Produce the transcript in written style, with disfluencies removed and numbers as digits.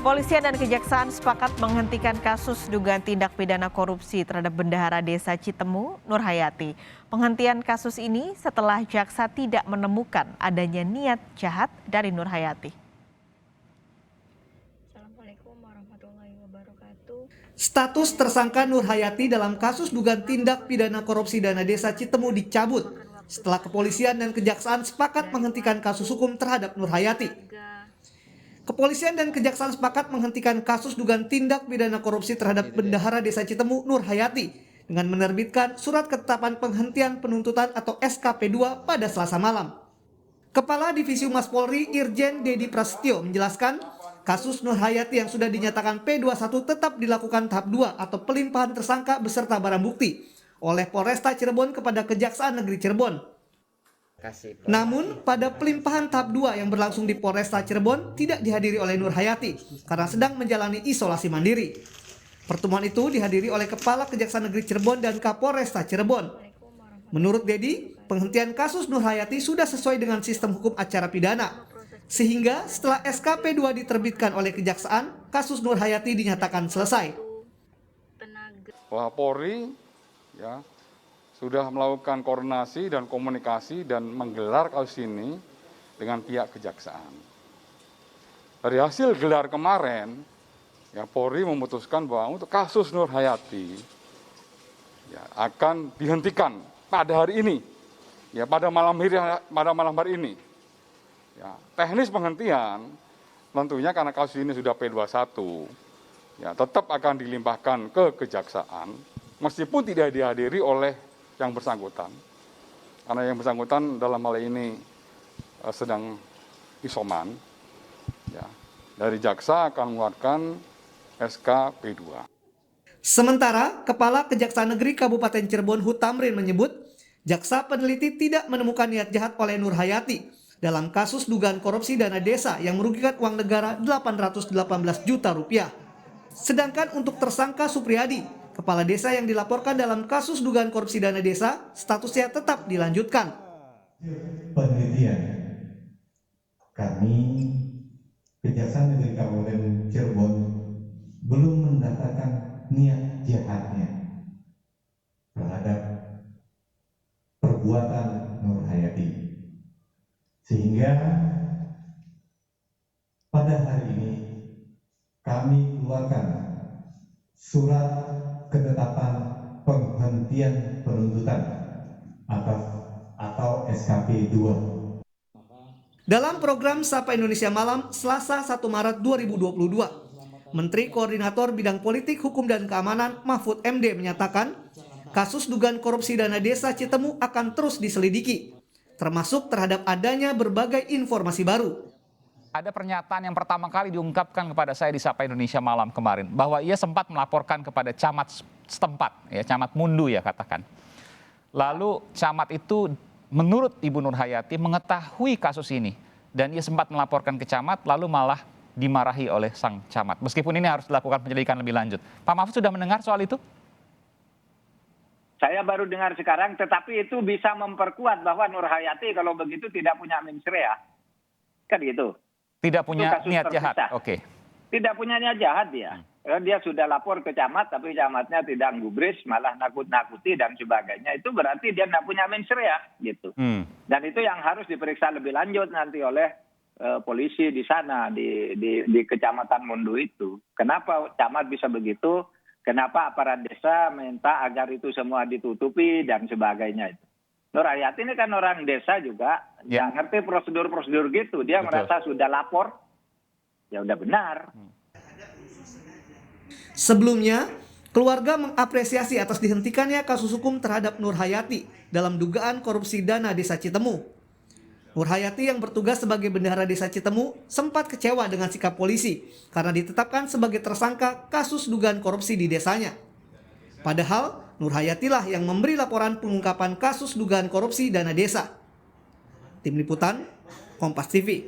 Kepolisian dan Kejaksaan sepakat menghentikan kasus dugaan tindak pidana korupsi terhadap Bendahara Desa Citemu, Nur Hayati. Penghentian kasus ini setelah jaksa tidak menemukan adanya niat jahat dari Nur Hayati. Assalamualaikum warahmatullahi wabarakatuh. Status tersangka Nur Hayati dalam kasus dugaan tindak pidana korupsi dana desa Citemu dicabut setelah kepolisian dan kejaksaan sepakat menghentikan kasus hukum terhadap Nur Hayati. Kepolisian dan kejaksaan sepakat menghentikan kasus dugaan tindak pidana korupsi terhadap Bendahara Desa Citemu Nur Hayati dengan menerbitkan surat ketetapan penghentian penuntutan atau SKP 2 pada Selasa malam. Kepala Divisi Humas Polri Irjen Dedi Prasetyo menjelaskan, kasus Nur Hayati yang sudah dinyatakan P21 tetap dilakukan tahap 2 atau pelimpahan tersangka beserta barang bukti oleh Polresta Cirebon kepada Kejaksaan Negeri Cirebon. Namun, pada pelimpahan tahap 2 yang berlangsung di Polresta Cirebon tidak dihadiri oleh Nur Hayati karena sedang menjalani isolasi mandiri. Pertemuan itu dihadiri oleh Kepala Kejaksaan Negeri Cirebon dan Kapolresta Cirebon. Menurut Dedi, penghentian kasus Nur Hayati sudah sesuai dengan sistem hukum acara pidana. Sehingga setelah SKP 2 diterbitkan oleh Kejaksaan, kasus Nur Hayati dinyatakan selesai. Polri sudah melakukan koordinasi dan komunikasi dan menggelar kasus ini dengan pihak kejaksaan. Dari hasil gelar kemarin, Polri memutuskan bahwa untuk kasus Nur Hayati akan dihentikan pada hari ini, pada malam hari ini. Teknis penghentian tentunya karena kasus ini sudah P21, tetap akan dilimpahkan ke kejaksaan meskipun tidak dihadiri oleh yang bersangkutan. Karena yang bersangkutan dalam hal ini sedang isoman, dari jaksa akan mengeluarkan SK P2. Sementara Kepala Kejaksaan Negeri Kabupaten Cirebon Hutamrin menyebut, jaksa peneliti tidak menemukan niat jahat oleh Nur Hayati dalam kasus dugaan korupsi dana desa yang merugikan uang negara 818 juta rupiah. Sedangkan untuk tersangka Supriyadi, kepala desa yang dilaporkan dalam kasus dugaan korupsi dana desa, statusnya tetap dilanjutkan. Penelitian kami, Kejaksaan Negeri Kabupaten Cirebon, belum mendapatkan niat jahatnya terhadap perbuatan Nur Hayati. Sehingga pada hari ini kami keluarkan surat ketetapan penghentian penuntutan atau SKP 2. Dalam program Sapa Indonesia Malam Selasa 1 Maret 2022, Menteri Koordinator Bidang Politik, Hukum dan Keamanan Mahfud MD menyatakan kasus dugaan korupsi dana desa Citemu akan terus diselidiki, termasuk terhadap adanya berbagai informasi baru. Ada pernyataan yang pertama kali diungkapkan kepada saya di Sapa Indonesia Malam kemarin, bahwa ia sempat melaporkan kepada camat setempat, camat Mundu katakan. Lalu camat itu menurut Ibu Nur Hayati mengetahui kasus ini, dan ia sempat melaporkan ke camat, lalu malah dimarahi oleh sang camat. Meskipun ini harus dilakukan penyelidikan lebih lanjut. Pak Mahfud sudah mendengar soal itu? Saya baru dengar sekarang, tetapi itu bisa memperkuat bahwa Nur Hayati kalau begitu tidak punya mens rea. Kan gitu. Tidak punya niat jahat, oke. Tidak punya niat jahat dia. Dia sudah lapor ke camat, tapi camatnya tidak gubris, malah nakut-nakuti dan sebagainya. Itu berarti dia tidak punya mens rea, gitu. Dan itu yang harus diperiksa lebih lanjut nanti oleh polisi di sana, di Kecamatan Mundu itu. Kenapa camat bisa begitu? Kenapa aparat desa minta agar itu semua ditutupi dan sebagainya itu. Nur Hayati ini kan orang desa juga, nggak ngerti prosedur-prosedur gitu. Dia merasa sudah lapor, ya udah benar. Sebelumnya, keluarga mengapresiasi atas dihentikannya kasus hukum terhadap Nur Hayati dalam dugaan korupsi dana desa Citemu. Nur Hayati yang bertugas sebagai bendahara desa Citemu sempat kecewa dengan sikap polisi karena ditetapkan sebagai tersangka kasus dugaan korupsi di desanya. Padahal Nur Hayati lah yang memberi laporan pengungkapan kasus dugaan korupsi dana desa. Tim Liputan, Kompas TV.